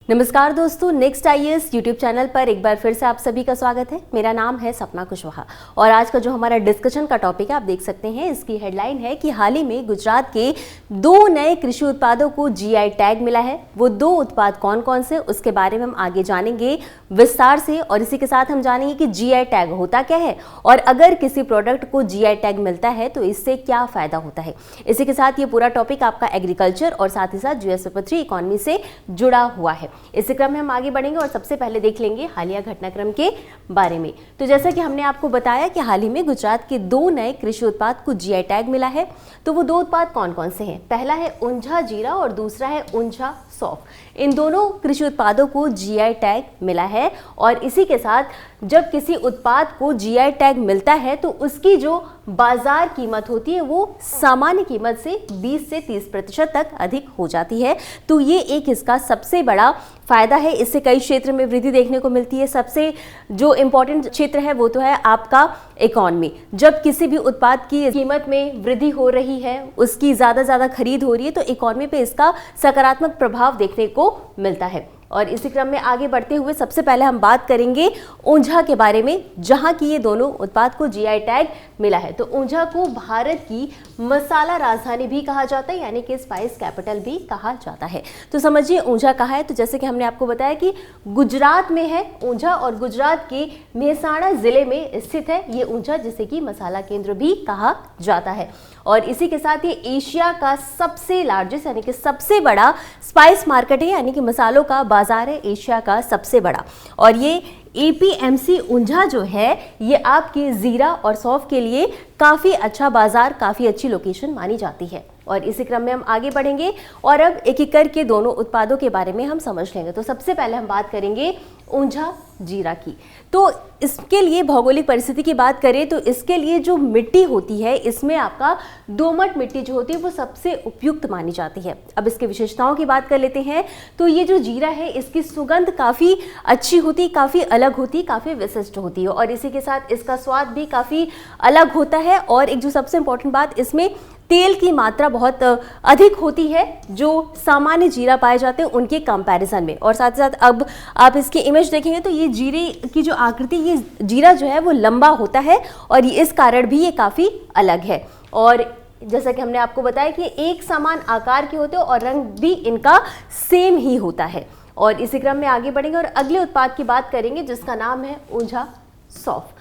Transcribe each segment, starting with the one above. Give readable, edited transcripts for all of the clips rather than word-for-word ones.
नमस्कार दोस्तों, next IAS YouTube channel पर एक बार फिर से आप सभी का स्वागत है। मेरा नाम है सपना कुशवाहा और आज का जो हमारा डिस्कशन का टॉपिक है आप देख सकते हैं, इसकी हेडलाइन है कि हाल ही में गुजरात के 2 नए कृषि उत्पादों को जीआई टैग मिला है। वो 2 उत्पाद कौन कौन से, उसके बारे में हम आगे जानेंगे विस्तार से और इसी के साथ हम जानेंगे कि जीआई टैग होता क्या है और अगर किसी प्रोडक्ट को जीआई टैग मिलता है तो इससे क्या फायदा होता है। इसी के साथ ये पूरा टॉपिक आपका एग्रीकल्चर और साथ ही साथ GS3 इकोनॉमी से जुड़ा हुआ है। इसी क्रम में हम आगे बढ़ेंगे और सबसे पहले देख लेंगे हालिया घटनाक्रम के बारे में। तो जैसा कि हमने आपको बताया कि हाल ही में गुजरात के 2 नए कृषि उत्पाद को जीआई टैग मिला है। तो वो 2 उत्पाद कौन कौन से हैं? पहला है ऊंझा जीरा और दूसरा है ऊंझा सौंफ। इन दोनों कृषि उत्पादों को जीआई टैग मिला है और इसी के साथ जब किसी उत्पाद को जीआई टैग मिलता है तो उसकी जो बाजार कीमत होती है वो सामान्य कीमत से 20 से 30% तक अधिक हो जाती है। तो ये एक इसका सबसे बड़ा फायदा है। इससे कई क्षेत्र में वृद्धि देखने को मिलती है। सबसे जो इम्पोर्टेंट क्षेत्र है वो तो है आपका इकोनॉमी। जब किसी भी उत्पाद की कीमत में वृद्धि हो रही है, उसकी ज़्यादा खरीद हो रही है, तो इकोनॉमी पे इसका सकारात्मक प्रभाव देखने को मिलता है। और इसी क्रम में आगे बढ़ते हुए सबसे पहले हम बात करेंगे ऊंझा के बारे में, जहां की ये दोनों उत्पाद को जीआई टैग मिला है। तो ऊंझा को भारत की मसाला राजधानी भी कहा जाता है, यानी कि स्पाइस कैपिटल भी कहा जाता है। तो समझिए ऊंझा कहाँ है। तो जैसे कि हमने आपको बताया कि गुजरात में है ऊंझा और गुजरात के मेहसाणा जिले में स्थित है ये ऊंझा, जिसे कि मसाला केंद्र भी कहा जाता है। और इसी के साथ ये एशिया का सबसे लार्जेस्ट यानी कि सबसे बड़ा स्पाइस मार्केट है, यानी कि मसालों का बाजार है एशिया का सबसे बड़ा। और ये एपीएमसी ऊंझा जो है ये आपके जीरा और सौंफ के लिए काफ़ी अच्छा बाजार, काफ़ी अच्छी लोकेशन मानी जाती है। और इसी क्रम में हम आगे बढ़ेंगे और अब एक एक करके दोनों उत्पादों के बारे में हम समझ लेंगे। तो सबसे पहले हम बात करेंगे ऊंझा जीरा की। तो इसके लिए भौगोलिक परिस्थिति की बात करें तो इसके लिए जो मिट्टी होती है, इसमें आपका दोमट मिट्टी जो होती है वो सबसे उपयुक्त मानी जाती है। अब इसके विशेषताओं की बात कर लेते हैं। तो ये जो जीरा है इसकी सुगंध काफ़ी अच्छी होती, काफ़ी अलग होती, काफ़ी विशिष्ट होती है और इसी के साथ इसका स्वाद भी काफ़ी अलग होता है। और एक जो सबसे इंपॉर्टेंट बात, इसमें तेल की मात्रा बहुत अधिक होती है जो सामान्य जीरा पाए जाते हैं उनके कंपैरिजन में। और साथ ही साथ अब आप इसकी इमेज देखेंगे तो ये जीरे की जो आकृति, ये जीरा जो है वो लंबा होता है और इस कारण भी ये काफ़ी अलग है। और जैसा कि हमने आपको बताया कि एक समान आकार के होते हैं और रंग भी इनका सेम ही होता है। और इसी क्रम में आगे बढ़ेंगे और अगले उत्पाद की बात करेंगे जिसका नाम है ऊंझा सौंफ।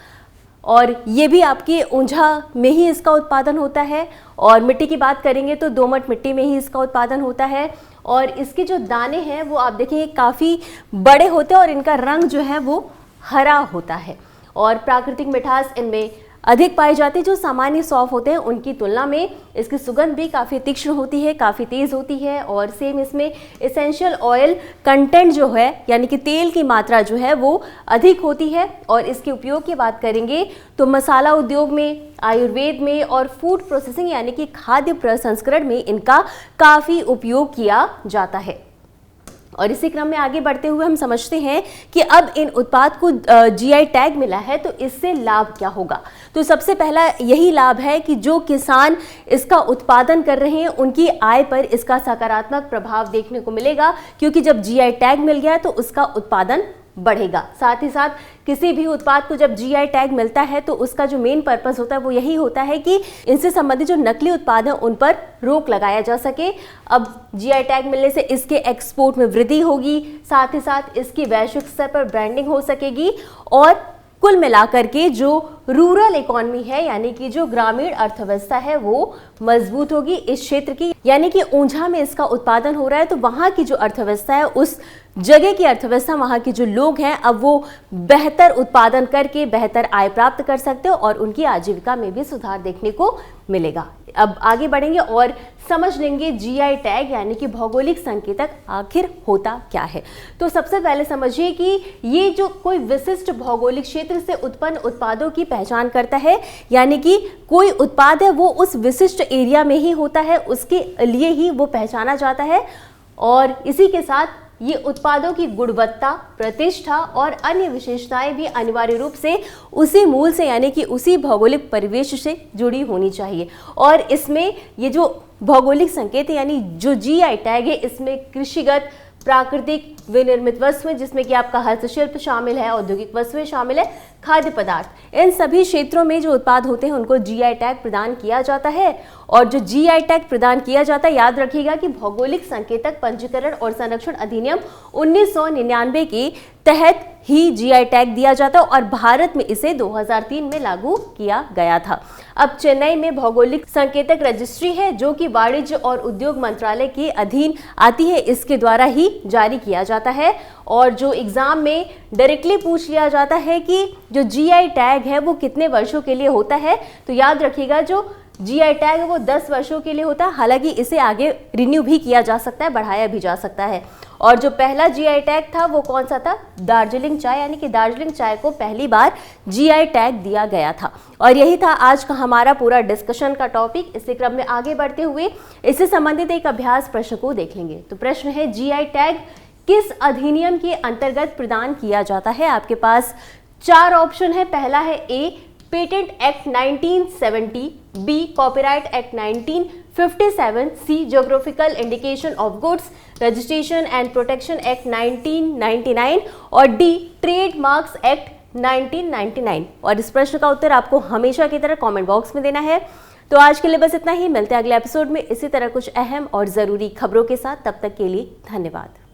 और ये भी आपके ऊंझा में ही इसका उत्पादन होता है। और मिट्टी की बात करेंगे तो दोमट मिट्टी में ही इसका उत्पादन होता है। और इसके जो दाने हैं वो आप देखेंगे काफ़ी बड़े होते हैं और इनका रंग जो है वो हरा होता है। और प्राकृतिक मिठास इनमें अधिक पाई जाती है। जो सामान्य सौंफ होते हैं उनकी तुलना में इसकी सुगंध भी काफ़ी तीक्ष्ण होती है, काफ़ी तेज़ होती है। और सेम इसमें एसेंशियल ऑयल कंटेंट जो है यानी कि तेल की मात्रा जो है वो अधिक होती है। और इसके उपयोग की बात करेंगे तो मसाला उद्योग में, आयुर्वेद में और फूड प्रोसेसिंग यानी कि खाद्य प्रसंस्करण में इनका काफ़ी उपयोग किया जाता है। और इसी क्रम में आगे बढ़ते हुए हम समझते हैं कि अब इन उत्पाद को जीआई टैग मिला है तो इससे लाभ क्या होगा। तो सबसे पहला यही लाभ है कि जो किसान इसका उत्पादन कर रहे हैं उनकी आय पर इसका सकारात्मक प्रभाव देखने को मिलेगा, क्योंकि जब जीआई टैग मिल गया तो उसका उत्पादन बढ़ेगा। साथ ही साथ किसी भी उत्पाद को जब जीआई टैग मिलता है तो उसका जो मेन पर्पस होता है वो यही होता है कि इनसे संबंधित जो नकली उत्पाद हैं उन पर रोक लगाया जा सके। अब जीआई टैग मिलने से इसके एक्सपोर्ट में वृद्धि होगी, साथ ही साथ इसकी वैश्विक स्तर पर ब्रांडिंग हो सकेगी और कुल मिलाकर के जो रूरल इकोनॉमी है यानी कि जो ग्रामीण अर्थव्यवस्था है वो मजबूत होगी इस क्षेत्र की। यानी कि ऊंझा में इसका उत्पादन हो रहा है तो वहाँ की जो अर्थव्यवस्था है, उस जगह की अर्थव्यवस्था, वहाँ के जो लोग हैं अब वो बेहतर उत्पादन करके बेहतर आय प्राप्त कर सकते हो और उनकी आजीविका में भी सुधार देखने को मिलेगा। अब आगे बढ़ेंगे और समझ लेंगे जीआई टैग यानी कि भौगोलिक संकेतक आखिर होता क्या है। तो सबसे पहले समझिए कि ये जो कोई विशिष्ट भौगोलिक क्षेत्र से उत्पन्न उत्पादों की पहचान करता है, यानी कि कोई उत्पाद है वो उस विशिष्ट एरिया में ही होता है, उसके लिए ही वो पहचाना जाता है। और इसी के साथ ये उत्पादों की गुणवत्ता, प्रतिष्ठा और अन्य विशेषताएं भी अनिवार्य रूप से उसी मूल से यानी कि उसी भौगोलिक परिवेश से जुड़ी होनी चाहिए। और इसमें ये जो भौगोलिक संकेत यानी जो जीआई टैग है इसमें कृषिगत, प्राकृतिक विनिर्मित वस्तुएं, जिसमें कि आपका हस्तशिल्प शामिल है, औद्योगिक वस्तुएं शामिल है, खाद्य पदार्थ, इन सभी क्षेत्रों में जो उत्पाद होते हैं उनको जीआई टैग प्रदान किया जाता है। और जो जीआई टैग प्रदान किया जाता है, याद रखिएगा कि भौगोलिक संकेतक पंजीकरण और संरक्षण अधिनियम 1999 के तहत ही जीआई टैग दिया जाता है और भारत में इसे 2003 में लागू किया गया था। अब चेन्नई में भौगोलिक संकेतक रजिस्ट्री है जो कि वाणिज्य और उद्योग मंत्रालय के अधीन आती है, इसके द्वारा ही जारी किया जाता है। और जो एग्जाम में डायरेक्टली पूछ लिया जाता है कि जो जीआई टैग है वो कितने वर्षों के लिए होता है, तो याद रखिएगा जो जीआई टैग है वो 10 वर्षों के लिए होता है। हालांकि इसे आगे रिन्यू भी किया जा सकता है, बढ़ाया भी जा सकता है। और जो पहला जीआई टैग था वो कौन सा था? दार्जिलिंग चाय, यानी कि दार्जिलिंग चाय को पहली बार जीआई टैग दिया गया था। और यही था आज का हमारा पूरा डिस्कशन का टॉपिक। इसी क्रम में आगे बढ़ते हुए इससे संबंधित एक अभ्यास प्रश्न को देख लेंगे। तो प्रश्न है, जीआई टैग किस अधिनियम के अंतर्गत प्रदान किया जाता है? आपके पास 4 ऑप्शन है। पहला है A, patent act 1970, B, copyright act 1957, C, geographical indication of goods registration and protection act 1999 और डी, ट्रेडमार्क्स एक्ट 1999। और इस प्रश्न का उत्तर आपको हमेशा की तरह कमेंट बॉक्स में देना है। तो आज के लिए बस इतना ही, मिलते हैं अगले एपिसोड में इसी तरह कुछ अहम और जरूरी खबरों के साथ। तब तक के लिए धन्यवाद।